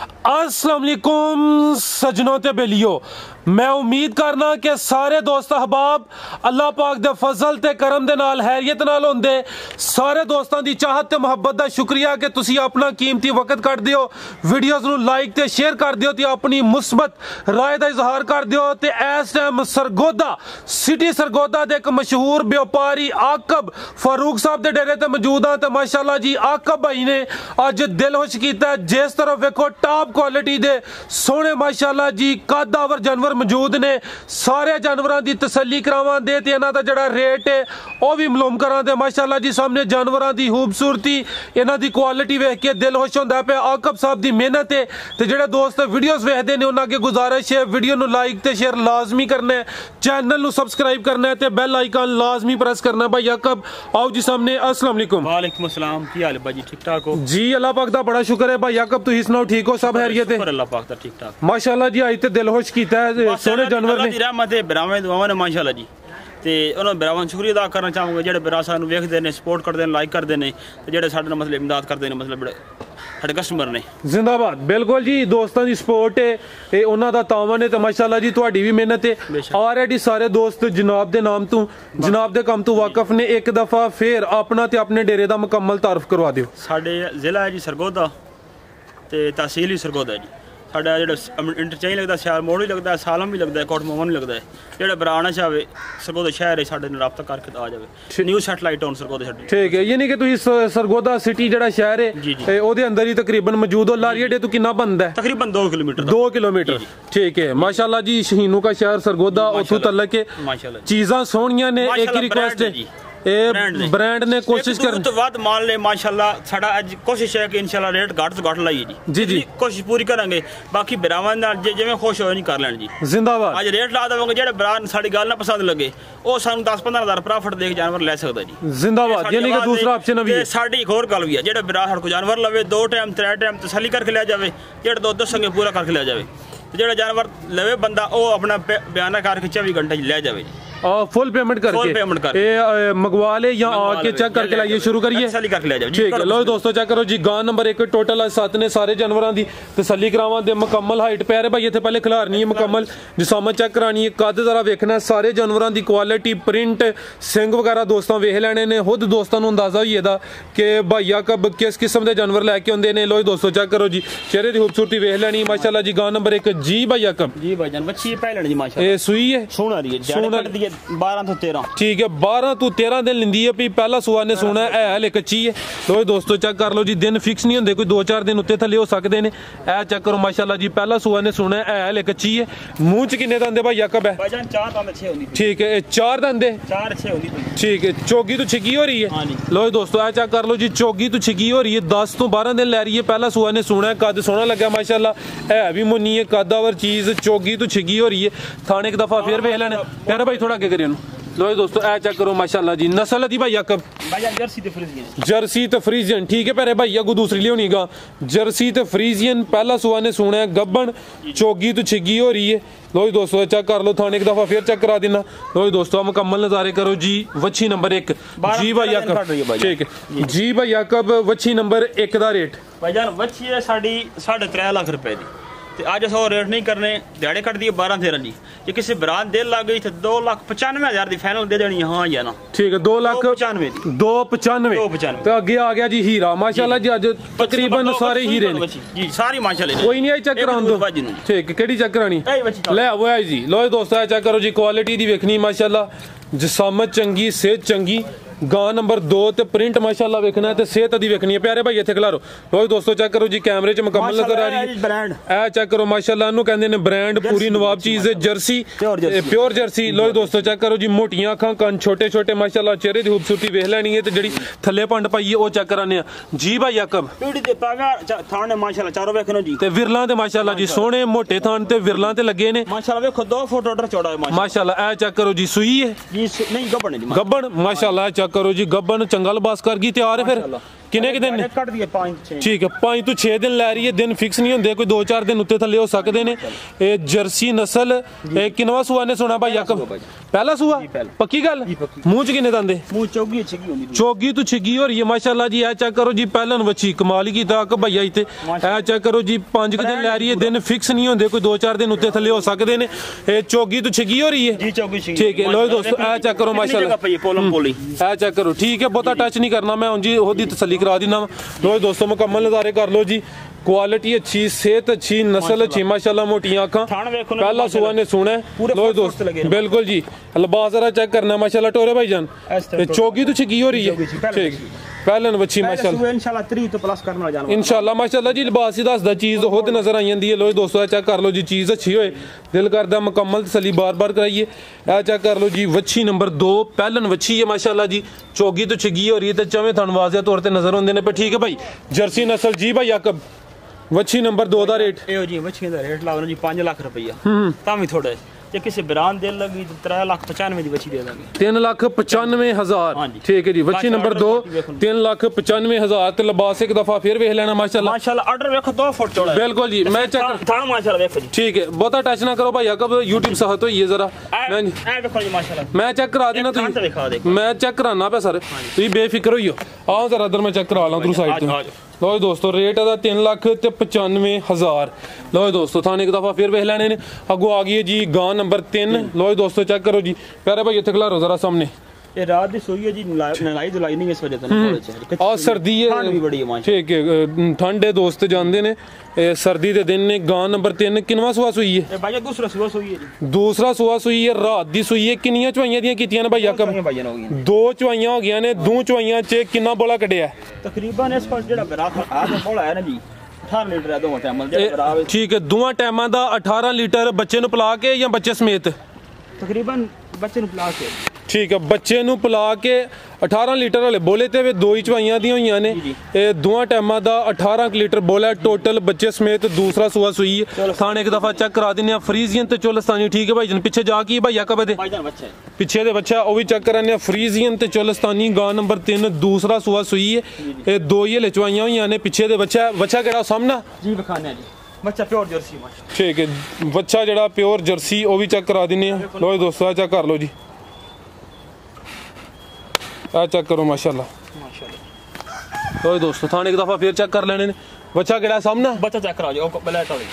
अस्सलाम वालेकुम सजनों ते बेलियो। मैं उम्मीद करना कि सारे दोस्त अहबाब अल्लाह पाक दे फजल ते करम दे नाल हैरियत नाल होंदे। सारे दोस्तों की चाहत ते मुहब्बत दा शुक्रिया कि तुसी अपना कीमती वक्त कट दियो, वीडियोज़ नूं लाइक ते शेयर कर दियो ते अपनी मुस्बत राय दा इजहार कर दियो। ते इस टाइम सरगोदा सिटी सरगोदा दे एक मशहूर व्यापारी आकब फारूक साहब दे डेरे ते मौजूद हाँ। ते माशाल्लाह जी आकब भाई ने अज दिल खुश कीता। जिस तरफ वेखो टॉप क्वालिटी दे सोहने माशाल्लाह जी कदावर जानवर मौजूद ने। सारे जानवरों की तसल्ली करावां दे ते इन्हां दा जिहड़ा रेट है वह भी मालूम करां दे। माशाल्लाह जी सामने जानवरों की खूबसूरती इन्हां दी क्वालिटी वेख के दिल खुश होंदा पे। आकब साहब की मेहनत है ते जिहड़े दोस्त वीडियोज़ वेखदे ने उन्हां अगे गुजारिश है वीडियो नूं लाइक ते शेयर लाजमी करना है, चैनल नूं सबसक्राइब करना है ते बेल आइकन लाजमी प्रेस करना है। भाई आकब आओ जी सामने। अस्सलाम वालेकुम। वालेकुम अस्सलाम। की हाल है भाई जी? ठीक ठाक हो जी? अल्लाह पाक दा बड़ा शुक्र है। भाई आकब तुसीं सुनाओ ठीक हो? सब खैरियत है? अल्लाह पाक दा ठीक ठाक माशाल्लाह जी। आज ते दिल खुश कीता है सोहने जानवर ने। रहमत है बिरावां दुआवां ने माशाल्लाह जी। ते उन्होंने बिरावां शुक्रिया अदा करना चाहूँगा जेह्ड़े बिरा सानूं वेखदे ने, सपोर्ट करते हैं, लाइक करते हैं ते जेह्ड़े साडे मतलब इमदाद करते हैं, मतलब साडे कस्टमर ने। जिंदाबाद। बिल्कुल जी दोस्तों की सपोर्ट है ये उन्हों का तावन है तो माशाल्लाह जी तुहाडी भी मेहनत है। ऑलरेडी सारे दोस्त जनाब के नाम तो जनाब के काम तो वाकफ ने। एक दफ़ा फिर अपना ते अपने डेरे का मुकम्मल तारफ करवा दियो। साडे जिला है जी सरगोदा ते तहसील ही सरगोदा है जी। साडा जेह्ड़ा इंटरचेंज लगता है सियाल मोड़ भी लगता है, सालम भी लगता है, कोट मोमन भी लगता है। जेह्ड़ा भरा आना चाहे सरगोदा शहर है साडे नाल राबता करके आ जाए। न्यू सैटेलाइट टाउन सरगोदा छड्डी। ठीक है, यानी कि तुसीं सरगोदा सिटी जिहड़ा शहर है ओहदे अंदर ही तकरीबन मौजूद हो। लारिया तो कितना बनदा है? तकरीबन 2 किलोमीटर। 2 किलोमीटर। ठीक है माशाल्लाह जी। शहीनों का शहर सरगोदा उथों तलक के चीज़ां सोहणियां ने। एक ही रिक्वेस्ट है ब्रांड ने कोशिश कर तो वध मान ले माशाल्लाह। साडा अज कोशिश है कि इंशाल्लाह रेट घट तो घट लाइए जी। जी कोशिश पूरी करेंगे। बाकी बिरावां नाल जिवें खुश होए नहीं कर लैण जी। जिंदाबाद। अज रेट ला देवांगे जेह्ड़े बिरा साडी गल ना पसंद लगे वो सानूं 10-15 हज़ार प्रॉफिट देख जानवर ले सकदा जी। जिंदाबाद। यानी कि दूसरा ऑप्शन भी है। साडी एक होर गल भी है जेह्ड़ा बिरा साडे कोल जानवर लवे 2 टाइम 3 टाइम तसल्ली करके ले जावे, जेह्ड़ा दुद्ध संगे पूरा करके ले जावे। जेह्ड़ा जानवर लवे बंदा वो अपना बयाना करके 24 घंटे ले जावे जी। फुल पेमेंट करके मंगवा ले या आके चेक करके लाइए। शुरू करिए। ठीक है लो दोस्तों चेक करो जी। गां नंबर 1 टोटल 7 ने सारे जानवरों की तसल्ली करावां दे। मुकम्मल हाइट प्यारे भाई इतने पहले खिलारनी है, मुकम्मल जिसामत चेक करानी है, कद जरा वेखना है, सारे जानवरों की क्वालिटी प्रिंट सिंग वगैरह दोस्तों वेख लेने ने। खुद दोस्तों अंदाजा होई एदा कि भाई आकब किस किस्म के जानवर लैके आउंदे ने। लो दोस्तों चेक करो जी चेहरे की खूबसूरती वेख लेनी माशाल्लाह जी। गां नंबर 1 जी भाई आकब जी भाई जान बच्ची पहले जी माशाल्लाह। ये सूई है सोना रही है 12 तो 13। ठीक है 12 तो 13 दिन लिंदी है। पहला सुआ ने सोना है हले कच्ची है। लो दोस्तों चेक कर लो जी। दिन फिक्स नहीं होंगे, कोई 2-4 दिन उत्ते थले हो सकते हैं। ए चेक करो माशाल्लाह जी। पहला सुआ ने सोना है हले कच्ची है। मुंह च किन्ने दंद भाई आकब है? 4 दंद अच्छे होंदी। ठीक है 4 दंद है। 4 अच्छे होंदी। ठीक है चोगी तो छिकी हो रही है। लो दोस्तों ए चेक कर लो जी। चोगी तो छिकी हो रही है। 10 तो 12 दिन लै रही है। पहला सुआ ने सोना है, कद सोना लगा माशाल्लाह। है भी मुन्नी है, कदावर चीज, चोगी तो छिकी हो रही है। थाने एक दफा फिर वेख लेना प्यारा भाई थोड़ा अगे करिए। लो दोस्तों ए चेक करो माशाल्लाह जी। नस्ल दी भाई आकब जर्सी ते फ्रीजियन। ठीक है प्यारे भाई अगू दूसरी लियोनी गा जर्सी ते फ्रीजियन। पहला सुआ ने सुना है गब्बन, चोगी तो छिगी हो रही है। लो दोस्तों चेक कर लो। थाने एक दफा फिर चेक करा देना। लो दोस्तों मुकम्मल नजारे करो जी। वच्छी नंबर 1 जी भाई आकब। ठीक है जी भाई आकब वच्छी नंबर 1 का रेट भाईजान वच्छी है साडी 3.5 लाख रुपए दी। अज अस रेट नहीं करने, दिहाड़े कट दिए 12-13 जी। जे किसी बरात देर लग गई तो 2,95,000 की फाइनल दे देनी। हाँ या ना? ठीक है 2,95,000 तो अगे आ गया जी हीरा माशाल्लाह जी। अज तकरीबन सारे हीरे ने जी। सारी माशाल्लाह। कोई नहीं आई चेक कराउं दो। ठीक है केड़ी चेक करानी ले वो है जी। लो दोस्तों चेक करो जी। क्वालिटी दी वेखनी माशाल्लाह। जिसामत चंगी, सेहत चंगी। गां नंबर 2 ते प्रिंट माशाल्लाह वेखना है ते सेहत दी वेखनी है। प्यारे भाई इत्थे खिलारो। लो दोस्तों चेक करो जी कैमरे च मुकम्मल नजर आ रही है। ए चेक करो माशाल्लाह इन्हू कहंदे ने ब्रांड पूरी नवाब चीज है। Jersey pure Jersey. लो दोस्तों चेक करो जी। मोटियां अखां, कन छोटे छोटे माशाल्लाह। चेहरे दी खूबसूरती वेख लेनी है ते जेड़ी थल्ले पंड पाई है वो चेक कराने आ जी भाई आकब। पीड़ी ते पागा थाने माशाल्लाह चारों वेखनो जी। ते विरलां ते माशाल्लाह जी सोहणे मोटे थान ते विरलां ते लगे ने माशाल्लाह। वेखो 2 फुट ऑर्डर चौड़ा है माशाल्लाह। ए चेक करो जी सूई है जी नहीं गब्बन है जी। गब्बन माशाल्लाह। चेक करो जी गब्बन चंगा लिबास कर गई तैयार है। फिर ਕਿੰਨੇ ਕਿ ਦਿਨ ਕੱਟ ਦਈਏ 5-6 ਠੀਕ ਹੈ 5 ਤੋਂ 6 ਦਿਨ ਲੈ ਰਹੀ ਹੈ ਦਿਨ ਫਿਕਸ ਨਹੀਂ ਹੁੰਦੇ ਕੋਈ 2-4 ਦਿਨ ਉੱਤੇ ਥੱਲੇ ਹੋ ਸਕਦੇ ਨੇ ਇਹ ਜਰਸੀ ਨਸਲ ਇਹ ਕਿੰਨਵਾ ਸੂਆ ਨੇ ਸੁਣਾ ਭਾਈ ਯਾਕਬ ਪਹਿਲਾ ਸੂਆ ਪੱਕੀ ਗੱਲ ਮੂੰਹ ਚ ਕਿੰਨੇ ਦੰਦੇ ਮੂੰਹ ਚੌਗੀ ਛਿੱਗੀ ਹੁੰਦੀ ਚੌਗੀ ਤੋਂ ਛਿੱਗੀ ਹੋ ਰਹੀ ਹੈ ਮਾਸ਼ਾਅੱਲਾ ਜੀ ਇਹ ਚੈੱਕ ਕਰੋ ਜੀ ਪਹਿਲਨ ਵੱਛੀ ਕਮਾਲ ਹੀ ਕੀਤਾ ਕਿ ਭਈਆ ਇੱਥੇ ਇਹ ਚੈੱਕ ਕਰੋ ਜੀ 5 ਦਿਨ ਲੈ ਰਹੀ ਹੈ ਦਿਨ ਫਿਕਸ ਨਹੀਂ ਹੁੰਦੇ ਕੋਈ 2-4 ਦਿਨ ਉੱਤੇ ਥੱਲੇ ਹੋ ਸਕਦੇ ਨੇ ਇਹ ਚੌਗੀ ਤੋਂ ਛਿੱਗੀ ਹੋ ਰਹੀ ਹੈ ਜੀ ਚੌਗੀ ਛਿੱਗੀ ਠੀਕ ਹੈ ਲੋ ਦੋਸਤੋ ਇਹ ਚੈੱਕ ਕਰੋ ਮਾਸ਼ਾਅੱਲਾ ਇਹ ਚੈੱਕ ਕਰੋ ਠੀਕ ਹੈ ਬਹੁਤਾ ਟੱਚ ਨਹੀਂ ਕਰਨਾ ਮੈਂ ਉਂਝ ਉਹਦੀ ਤਸੱਲੀ ਕਰਾ ਦਿੰਦਾ लो दोस्तों मुकम्मल नज़ारे कर लो जी क्वालिटी अच्छी सेहत अच्छी नस्ल अच्छी माशाल्लाह मोटियां अखां पहला सुआ ने सुना है लो दोस्त बिल्कुल जी लिबास जरा चेक करना माशाल्लाह टोरे भाईजान चौकी तो छिकी हो रही है ठीक पहलन बच्ची माशाल्लाह इंशाल्लाह 3 तो प्लस करना जाना इंशाल्लाह माशाल्लाह जी लिबास ही दसदा चीज़ खुद नजर आई जाती है लो दोस्तों चेक कर लो जी चीज़ अच्छी होए दिल करदा मुकम्मल तसल्ली बार-बार कराइए चेक कर लो जी वच्छी नंबर 2 पहलन वच्छी है माशाल्लाह जी चौकी तो छिगी हो रही है तो चवें थन वाज़िया तौर पर नजर आते हैं पे ठीक है भाई जर्सी नस्ल जी भाई याकब वच्छी नंबर 2 का रेट जी वच्छी का रेट लाओ जी 5 लाख रुपया तां भी थोड़ा ਜੇ ਕਿਸੇ ਬਰਾਨ ਦੇਣ ਲੱਗੀ ਤਾਂ 3,95,000 ਦੀ ਬੱਚੀ ਦੇ ਦਾਂਗੇ 3,95,000 ਠੀਕ ਹੈ ਜੀ ਬੱਚੀ ਨੰਬਰ 2 3,95,000 ਤੇ ਲਿਬਾਸ ਇੱਕ ਦਫਾ ਫਿਰ ਵੇਖ ਲੈਣਾ ਮਾਸ਼ਾਅੱਲਾ ਮਾਸ਼ਾਅੱਲਾ ਆਰਡਰ ਵੇਖੋ 2 ਫੁੱਟ ਚੌੜਾ ਬਿਲकुल ਜੀ ਮੈਂ ਚੈੱਕ ਥਾਣਾ ਮਾਸ਼ਾਅੱਲਾ ਵੇਖੋ ਜੀ ਠੀਕ ਹੈ ਬਹੁਤਾ ਟੱਚ ਨਾ ਕਰੋ ਭਾਈ ਯਾਕਬ YouTube ਸਹਤ ਹੋਈ ਹੈ ਜ਼ਰਾ ਮੈਂ ਵੇਖੋ ਜੀ ਮਾਸ਼ਾਅੱਲਾ ਮੈਂ ਚੈੱਕ ਕਰਾ ਦੇਣਾ ਤੁਸੀਂ ਮੈਂ ਚੈੱਕ ਕਰਾਣਾ ਪਿਆ ਸਰ ਤੁਸੀਂ ਬੇਫਿਕਰ ਹੋਈਓ ਆਓ ਜ਼ਰਾ ਇਧਰ ਮੈਂ ਚੈੱਕ ਕਰਾ ਲਾਂ ਤਰੂ ਸਾਈਡ ਤੋਂ लो दोस्तों रेट है 3,95,000 लो दोस्तों थाने एक दफा फिर वेख लेने ने अगो आ गई है जी गां नंबर 3 लो दोस्तों चेक करो जी प्यारे भाई इत्थे खलारो जरा सामने ये रात दी सोई है जी नलाई धुलाई नहीं इस वजह से और सर्दी है ठंड भी बड़ी है ठीक है ठंड है दोस्त जानते ने सर्दी दे दिन ने गां नंबर 3 किनवा सुआ सुई है भाई दूसरा सुआ सुई है जी दूसरा सुआ सुई है रात दी सुई है किन्नियां चवाइयां दियां कीतियां ने भाई याकब 2 चवाइयां हो गईयां ने 2 चवाइयां च किन्ना बोला कढिया तकरीबन इस पर जेड़ा बरात आ बोला है ना जी 18 लीटर है दोवां टाइम जेड़ा ठीक है दोवां टाइमां दा 18 लीटर बच्चे नु पिला के या बच्चे समेत तकरीबन बच्चे नु पिला के ठीक है बच्चे नु पिला के 18 लीटर वाले बोले ते वे 2 ही चवाइयां दी होईयां ने ए दोवां टाइमां दा 18 लीटर बोला टोटल बच्चे समेत दूसरा सुआ सुई है थाने एक दफा चेक करा दिने फ्रीजियन ते चोलस्तानी ठीक है भाई जन पीछे जा की भाई याकब दे पीछे दे बच्चा ओ भी चेक कराने फ्रीजियन ते चोलस्तानी गां नंबर 3 दूसरा सुआ सुई है ए 2 ही ले चवाइयां होईयां ने पीछे दे बच्चा केड़ा सामना जी बखाने जी बच्चा प्योर जर्सी ठीक है बच्चा जेड़ा प्योर जर्सी ओ भी चेक करा दिने लो दोस्तों चेक कर लो जी चेक करो माशाल्लाह तो दोस्तों थाने एक दफा फिर चेक कर लेने ने बच्चा केड़ा सामना बच्चा चेक करा जाओ ब्लैक वाली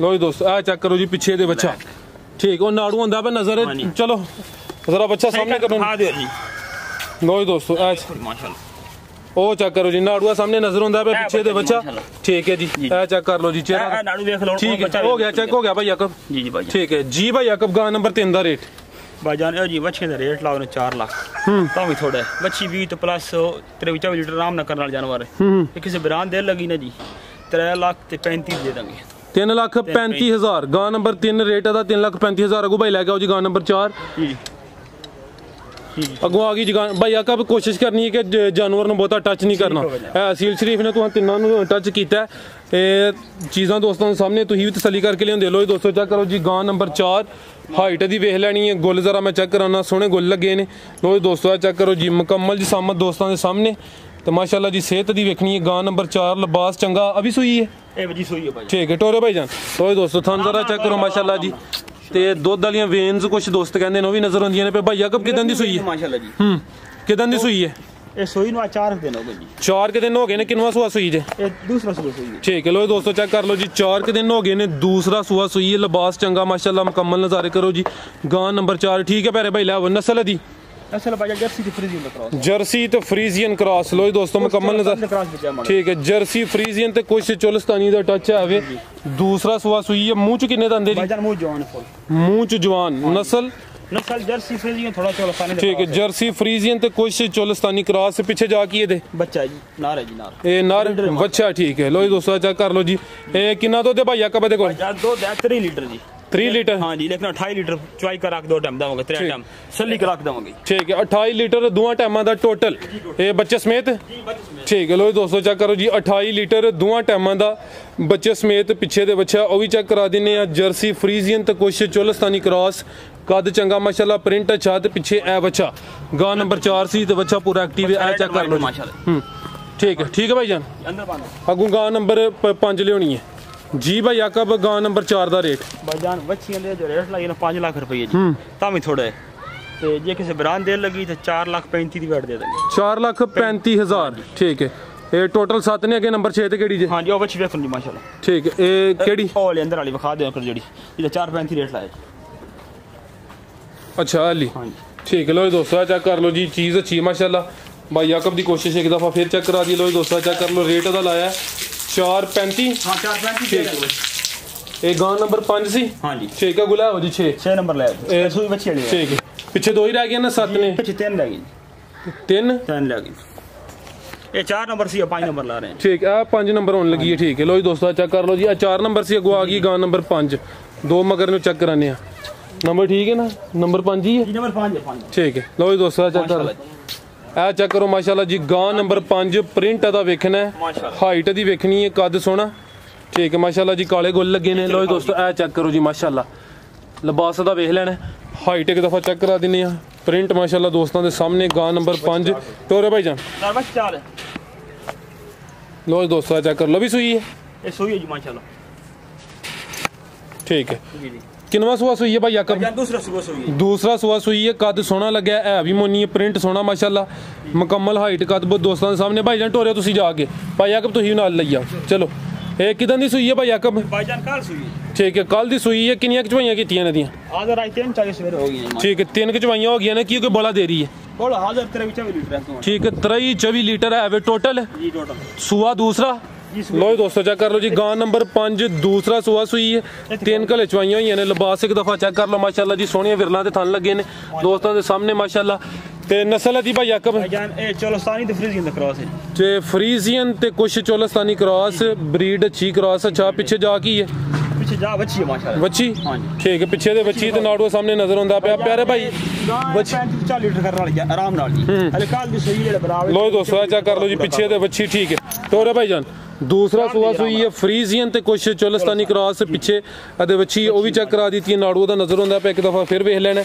लो दोस्तों चेक करो जी पीछे दे बच्चा ठीक ओ नाड़ू हुंदा पे नजर चलो जरा बच्चा सामने करो लो दोस्तों माशाल्लाह ओ चेक करो जी नाड़ुआ सामने नजर हुंदा पे पीछे दे बच्चा ठीक है जी चेक कर लो जी चेहरा नाड़ू देख लो ठीक है हो गया चेक हो गया भाई याकब जी जी भाई ठीक है जी भाई याकब गां नंबर 3 दा रेट भाईजान जी बच्चे का रेट लाओ ने 4 लाख तो भी थोड़ा है बच्ची 20 तो प्लस 23 लीटर आराम ना करने वाले जानवर है किसी बरान देर लगी ना जी 3,35,000 दे देंगे 3,35,000 गां नंबर 3 रेट है 3,35,000 अगू भाई लैके आओ जी गां नंबर 4 अगू आ गई जी भाई आका कोशिश करनी है कि जानवर ने बहुता टच नहीं करना असील शरीफ ने तुहां तिन्नां टच किया चीज़ां दोस्तों सामने तुसीं भी तसल्ली करके लियांदे लो दोस्तों चेक करो जी गां नंबर 4 हाइट दी वेख लैनी है गुल जरा मैं चेक कराना सोहने गुल लगे ने लो दोस्तों चेक करो जी मुकम्मल जी सामत दोस्तों के सामने तो माशाल्लाह जी सेहत दी वेखनी है गां नंबर 4 लिबास चंगा अभी सुई है ठीक है टोरे भाई जान तो दोस्तों थान जरा चेक करो माशाल्लाह जी ते दुध वालियां वेन्स कुछ दोस्त कहंदे ने वो भी नजर आंदियां ने पे भाई याकब किदां दी सुई है माशाल्लाह जी किदां दी सुई है ये सुई नु 4 दिन हो गए जी 4 के दिन हो गए ने किनवा सुआ सुई जे ये दूसरा सुआ सुई ठीक है लो दोस्तों चेक कर लो जी 4 के दिन हो गए ने दूसरा सुआ सुई है लिबास चंगा माशाल्लाह मुकम्मल नजारे करो जी गां नंबर 4 ठीक है प्यारे भाई ला नस्ल दी असल भाई जर्सी तो फ्रीजियन क्रॉस जर्सी तो फ्रीजियन क्रॉस लो दोस्तों मुकम्मल नजर ठीक है जर्सी फ्रीजियन ते कुछ चोलस्तानी दा टच है वे दूसरा सुआ सुई है मुंह च किन्ने दंदे जी मुंह जवान मुंह च जवान नस्ल जर्सी फ्रीजियन थोड़ा चोलस्तानी ठीक है जर्सी फ्रीजियन ते कुछ चोलस्तानी क्रॉस से पीछे जा की दे बच्चा जी नार है जी नार ए नार बच्चा ठीक है लो दोस्तों चेक कर लो जी ए कितना दूध है भाई याकब दे कोल दूध है 3 लीटर जी 3 लीटर हाँ जी लेकिन 28 लीटर चुवाई करा के 2 टाइम देवांगे 3 टाइम सली करा के देवांगे ठीक है 28 लीटर दोवां टाइमां दा टोटल ए बच्चे समेत ठीक है लो दोस्तों चेक करो जी 28 लीटर दोवां टाइमां दा बच्चे समेत पीछे दे बच्चा ओ भी चेक करा दिने आ जर्सी फ्रीजियन ते कुछ चोलस्तानी क्रॉस कद चंगा माशाल्लाह, प्रिंट अच्छा ते पिछे ए बच्चा गां नंबर 4 सी ते बच्चा पूरा एक्टिव है। ए चेक कर लो ठीक है भाईजान। अगू गां नंबर 5 लियोनी है जी भाई याकब, गां नंबर 4 दा रेट भाईजान बच्चियां दे जो रेट लाई ना 5 लाख रुपए जी, तां भी थोड़ा है ते जे किसी बरान दे लगी तो 4,35,000 दी वेट दे देंगे। 4,35,000 ठीक है। ये टोटल 7 ने, अगे नंबर 6 ते केड़ी जे? हां जी ओ बच्ची देखो जी माशाल्लाह ठीक है। ए केड़ी ओ ले अंदर वाली विखा दे कर जेडी ये 4,35 रेट लाए। अच्छा अली हां जी ठीक है। लो दोस्तों चेक कर लो जी, चीज़ अच्छी है माशाल्लाह। भाई याकब दी कोशिश एक दफ़ा फिर चेक करा दी। लो दोस्तों चेक कर लो, रेट दा लाया 4,35। हां 4,35 ये गां नंबर 5 सी। हां जी ठीक है। गुला हो जी 6 नंबर लाया सुई बच्ची वाली ठीक है। पीछे 2 ही रह गए ना, 7 ने पीछे 3 रह गई 3 रह गई। ये 4 नंबर सी 5 नंबर ला रहे हैं ठीक है। 5 नंबर होने लगी है ठीक है। लो जी दोस्तों चेक कर लो जी, 4 नंबर सी अगो आ गई गां नंबर 5। 2 मगर नु चेक कराने हैं नंबर ठीक है ना, नंबर 5 ही है नंबर 5 ठीक है। लो जी दोस्तों चेक कर लो, ए चेक करो माशाल्लाह जी, गां नंबर 5 प्रिंट दा वेखना है, हाइट दी वेखनी है, कद सोना ठीक है माशाल्लाह जी, काले गुल लगे ने। लो जी दोस्तों ए चेक करो जी माशाल्लाह, लिबास दा वेख लेना, हाइट एक दफा चेक करा दिने, प्रिंट माशाल्लाह दोस्तों के सामने। गां नंबर 5 टोरे भाईजान। लो जी दोस्तों चेक कर लो, भी सुई है ये सुई है जी माशाल्लाह ठीक है। किनवा सुआ सुई है भाई याकब? दूसरा सुआ सुई है, कद सोना लगे है भी मोनी है, प्रिंट सोना माशाल्लाह, मुकम्मल हाइट कद दोस्तों के सामने। भाईजान टोरे तुसी जाके भाई याकब तुसी नाल लई आओ चलो। ये किदां दी सुई है भाई याकब? भाईजान कल सुई ठीक है, कल दी सुई है। किनियां कचवाइयां कीतियां ने दियां? आज रात 3:40 सवेरे हो गई ठीक है, 3 कचवाइयां हो गई ने, क्योंकि बड़ा देरी है। बोलो हाजिर 23 लीटर है ठीक है, 23-24 लीटर है वे टोटल जी टोटल। सुआ दूसरा लो दोस्तों चेक कर लो जी, गां नंबर 5 दूसरा सुआ सुई है, 3 कले चवाइयां हुई ने। लिबास एक दफा चेक कर लो माशाल्लाह जी, सोहनियां विरलां ते थन लगे ने दोस्तों के सामने माशाल्लाह। ते नस्ल है जी भाई याकब? ए चोलस्तानी ते फ्रीजियन दा क्रॉस है ते फ्रीजियन ते कुछ चोलस्तानी क्रॉस, ब्रीड अच्छी क्रॉस। अच्छा पीछे जा की है? पीछे जा बच्ची है माशाल्लाह बच्ची ठीक है, पीछे दे बच्ची ते नाड़ू सामने नजर आंदा पे प्यारे भाई। बच्ची 40 लीटर करने वाली है आराम नाल जी, हले कल दी सुई जेड़ा बराबर। लो दोस्तों चेक कर लो जी, पीछे दे बच्ची ठीक है। टोरे भाईजान दूसरा सुआ सुई है, फ्रीजियन ते कुछ चोलस्तानी क्रॉस, पीछे अदे बच्ची ओ भी चेक करा दी थी, नाड़ू दा नजर आंदा पे एक दफा फिर वेख लेना।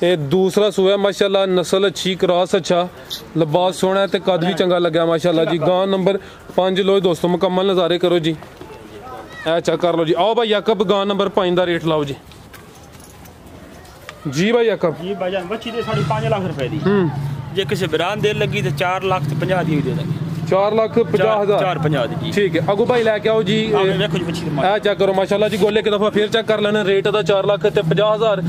ये दूसरा सुआ माशाल्लाह, नस्ल अच्छी, क्रॉस अच्छा, लिबास सोहना है ते कद भी चंगा लगा माशाल्लाह जी। गां नंबर 5 लो दोस्तों मुकम्मल नज़ारे करो जी, ए चेक कर लो जी। आओ भाई याकब गां नंबर 5 दा रेट लाओ जी। जी भाई याकब जी भाईजान बच्ची दे 5.5 लाख रुपए दी, जे किसी बरान दे लगी तो 4,50,000 दी दे देंगे। 4,50,000 4,50 दी ठीक है। अगू भाई लैके आओ जी, देखो जी बच्ची ए चेक करो माशाल्लाह जी, गोले एक दफा फिर चेक कर लेना। रेट दा 4,50,000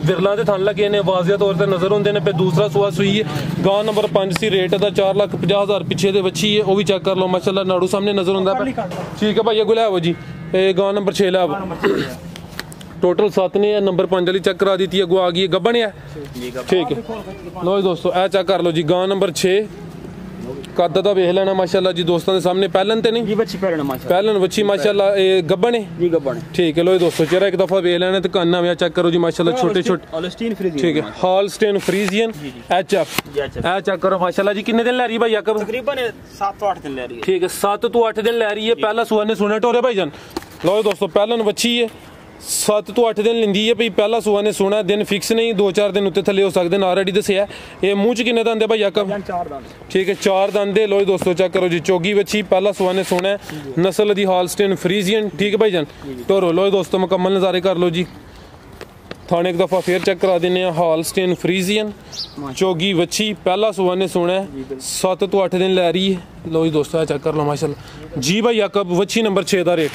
विरलां दे थन लगे ने, वाजिया तौर ते नजर आउंदे ने पे। दूसरा सुआ सुई है, गां नंबर 5 सी, रेट दा 4,50,000। पीछे दे बच्ची है, वो भी चेक कर लो माशाल्लाह, नाड़ू सामने नजर आंदा पे ठीक है भाई। अगू ले आओ जी, गां नंबर 6 ले आओ। टोटल 7 ने, नंबर 5 वाली चेक करा दी थी, अगू आ गई है गब्बन है ठीक है। लो दोस्तों ए चेक कर लो जी, गां नंबर 6 कद दा वेख लेना माशाल्लाह जी दोस्तों के सामने। पहलन ते नहीं जी बच्ची पहलन माशाल्लाह, पहलन बच्ची माशाल्लाह, ये गब्बन है जी गब्बन है ठीक है। लो दोस्तों चेहरा एक दफा वेख लेना ते काना में चेक करो जी माशाल्लाह, छोटे छोटे हॉलस्टीन फ्रीजियन ठीक है, हॉलस्टीन फ्रीजियन एचएफ ए चेक करो माशाल्लाह जी। कितने दिन ले रही है भाई याकब? तकरीबन 7 तो 8 दिन ले रही है ठीक है, 7 तो 8 दिन ले रही है। पहला सुआ ने सुने टोरे भाईजान। लो दोस्तों पहलन बच्ची है, 7 तो 8 दिन लेंदी है भाई। पहला सुआ ने सोना, दिन फिक्स नहीं, 2-4 दिन उत्ते थले हो सकते हैं, ऑलरेडी दसिया। ये मुंह च किन्ने दंद है भाई याकब? 4 दंद ठीक है, 4 दंद है। लो दोस्तों चेक करो जी, चोगी बच्ची, पहला सुआ ने सोना है, नस्ल दी हॉलस्टीन फ्रीजियन ठीक है भाईजान। टोरो लो दोस्तों मुकम्मल नज़ारे कर लो जी, थाने एक दफा फिर चेक करा देने, हॉलस्टीन फ्रीजियन चोगी बच्ची, पहला सुआ ने सोना है, 7 तो 8 दिन ले रही है। लो दोस्तों चेक कर लो माशाल्लाह जी भाई याकब। बच्ची नंबर 6 का रेट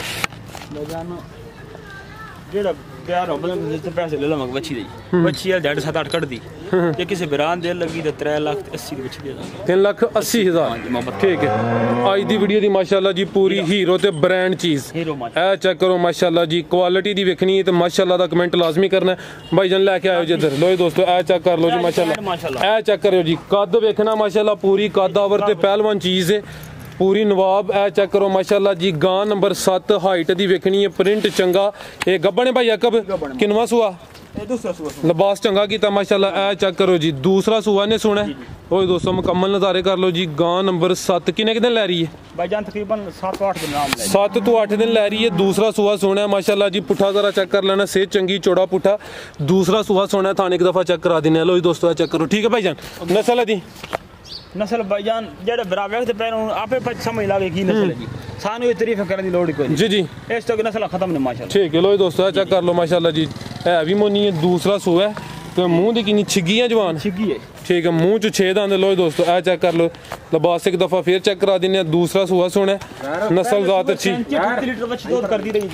जेड़ा प्यार हो मतलब पैसे ले लवांगे बच्ची दी, बच्ची है 7-8 कट दी, जे किसी बरान दे लगी तो 3,80,000 दी बच्ची दे दांगे। 3,80,000 ठीक है। आज दी वीडियो दी माशाल्लाह जी पूरी हीरो ते ब्रांड चीज ए चेक करो माशाल्लाह जी, क्वालिटी दी वेखनी है तो माशाल्लाह दा कमेंट लाजमी करना है। भाईजान लेके आयो जी इधर। लो दोस्तों ए चेक कर लो जी माशाल्लाह, ए चेक करो जी, कद वेखना माशाल्लाह, पूरी कद आवर ते पहलवान चीज है। पूरी नवाब ए चेक करो माशाल्लाह जी। गां नंबर 7 हाइट दी वेखनी है, प्रिंट चंगा। ये गब्बन है भाई अकब, किनवा सुआ? लिबास चंगा कीता माशाल्लाह। ए चेक करो जी, दूसरा सुआ ने सुना। ओए दोस्तों मुकम्मल नज़ारे कर लो जी। गां नंबर 7 किन्ने दिन लै रही है भाईजान? तकरीबन 7-8 दिन। 7 तो 8 दिन लै रही है। दूसरा सुआ सोना माशाल्लाह जी। पुठा जरा चेक कर लेना, सेहत चंगी, चौड़ा पुठा। दूसरा सुआ सोना थाने एक दफा चेक करा देने। लो जी दोस्तों चेक करो, ठीक है भाईजान। नस्ल दी नस्ल भाईजान जेडे बरा वेखते पे आपे समझ लागे की नस्ल है जी। सानू ये तारीफ करने की लोड़ कोई नहीं। जी इस तो नस्ल खत्म नहीं माशाल्लाह। ठीक है लो जी दोस्तों चेक कर लो माशाल्लाह जी। है भी मोनी है। दूसरा सुआ है तो मुंह दी किन्नी छिगी है जवान? छिगी है। ठीक है, मुंह च 6 दांत। लो दोस्तों ए चेक कर लो, लिबास एक दफा फिर चेक करा देने। दूसरा सुआ सोना, नस्ल जात अच्छी।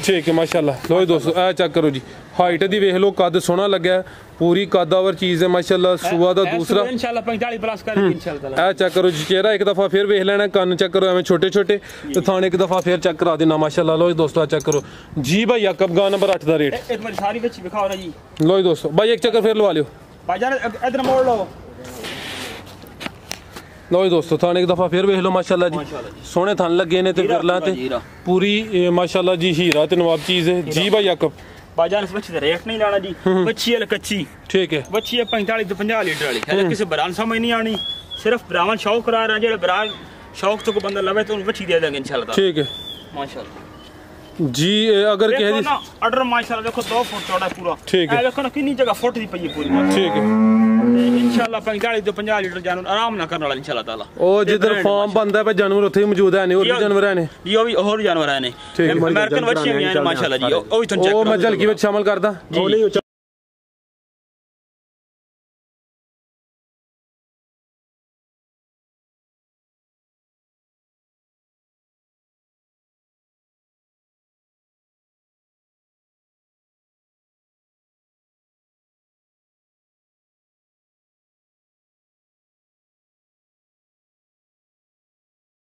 ठीक है माशाल्लाह। लो दोस्तों ए चेक करो जी, हाइट दी वेख लो, कद सोना लगा है, पूरी कदावर चीज है माशाल्लाह। सुआ दा दूसरा इंशाल्लाह 45 प्लस कर इंशाल्लाह। ए चेक करो जी, चेहरा एक दफा फिर वेख लेना, कन्न चेक करो एवं छोटे छोटे, तो थाने एक दफा फिर चेक करा देना माशाल्लाह। लो दोस्तों चेक करो जी भाई। अकब गां नंबर 8 दा रेट एक बार सारी बच्ची दिखाओ ना जी। लो दोस्तों भाई एक चक्कर फिर लवा लियो भाईजान, इधर मोड़ लो। लो दोस्तों थाने एक दफा फिर वेख लो माशाल्लाह जी। सोने थान लगे ने ते गरला ते पूरी माशाल्लाह जी हीरा ते नवाब चीज है जी भाई। अकब भाईजान इस बच्ची का रेट नहीं लाना जी। बच्ची है कच्ची। ठीक है, बच्ची है 45 तो 50 लीटर वाली। किसी बरान समझ नहीं आनी, सिर्फ ब्राह्मण शौक करा रहे हैं। जो बरान शौक तो को बंदा लवे तो बच्ची दे देंगे इंशाल्लाह। ठीक है माशाल्लाह जी। अगर कह दी ऑर्डर माशाल्लाह देखो 2 फुट चौड़ा पूरा। ठीक है, देखो ना कितनी जगह फुट दी पई है पूरी। ठीक है इंशाल्लाह 45 तो 50 लीटर जानवर आराम ना करने वाला इंशाल्लाह ताला। ओ जिधर फार्म बनदा है जानवर उथे मौजूद है ने, और भी जानवर है ने जी। ओ भी और जानवर है ने, अमेरिकन बच्चे भी हैं माशाल्लाह जी। ओ भी तो चेक ओ मैं झलकी विच शामिल करदा।